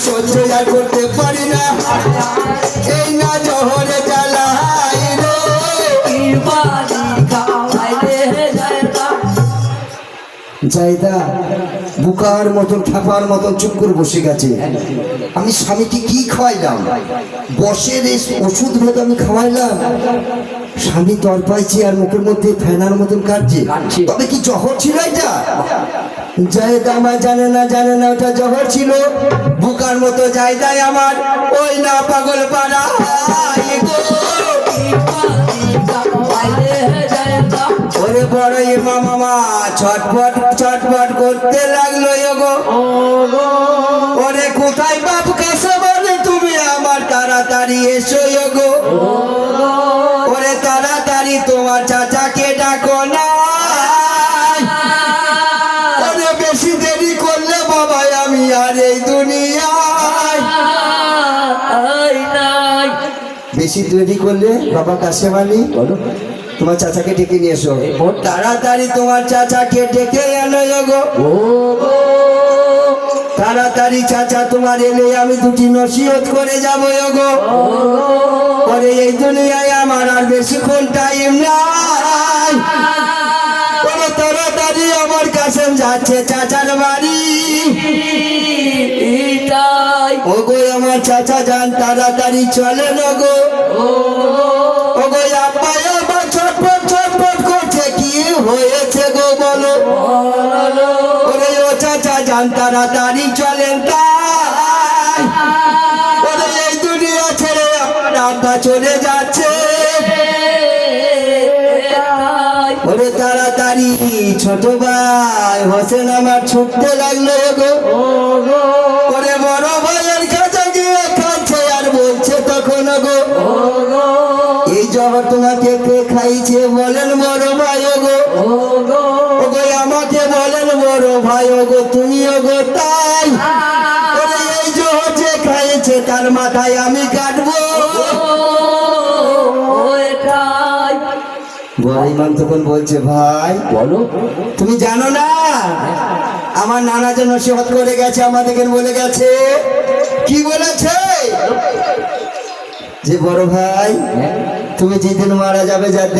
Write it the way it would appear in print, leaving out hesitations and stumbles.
সহ্য আর করতে পারি না, এই না জহরে জ্বালাই রে। জায়দা বুকার মতন ঠাপার মতন চুপ করে বসে গেছে। আমি স্বামীকে কি খাওয়াইলাম? বসের এই ওষুধ রোদ আমি খাওয়াইলাম, স্বামী তর পাইছে আর মুখের মধ্যে ফেনার মতন কাটছে। তবে কি জহর ছিল এটা? জায়দা আমার জানে না ওটা জহর ছিল। বুকার মতো জায়দায় আমার ওই না পাগল পাড়া ওরে বড় মামা ছটপট ছটপট করতে লাগলো গো। ওরে কোথায় বাপ কাছে বলে তুমি আমার তাড়াতাড়ি এসো গো। ওরে তাড়াতাড়ি তোমার চাচাকে ডাকো না, ওরে বেশি দেরি করলে বাবা আমি আর এই দুনিয়ায় বেশি দেরি করলে বাবা কাছে মানি তোমার চাচাকে ডেকে নিয়ে এসো। তাড়াতাড়ি তোমার চাচাকে ডেকে এনো গো। তাড়াতাড়ি চাচা তোমার এলে আমি দুটি নসিহত করে যাবো গো। পরে এই দুনিয়ায় আমার আর বেশিক্ষণ টাইম নাই। তাড়াতাড়ি আমার কাছে যাচ্ছে চাচার বাড়ি। ও গো আমার চাচা যান তাড়াতাড়ি চলে গো। ও গো আব্বা আবার ছটপট ছটপট করছে, কি হয়েছে গো বলো? ওরে ও চাচা যান তাড়াতাড়ি চলেন, তাই ওরে এই দুনিয়া ছেড়ে আমার আব্বা চলে যাচ্ছে। ওরে তাড়াতাড়ি ছোট ভাই হোসেন আমার ছুটতে লাগলো গো। ওরে বড় ভাইয়ের কাছে গিয়ে খাচ্ছে আর বলছে তখন গো, এই জহর তোমাকে কে খাইছে বলেন বড় ভাই গো। ওগো আমাকে বলেন বড় ভাই গো, তুমিও গো তাই? ওরে এই জহর যে খাইছে তার মাথায় আমি কাটবো। বড় ইমাম তখন বলছে, ভাই বলো, তুমি জানো না আমার নানা যে নসিহত করে গেছে, আমাদেরকে বলে গেছে। কি বলেছে? যে বড় ভাই তুমি যেদিন মারা যাবে যার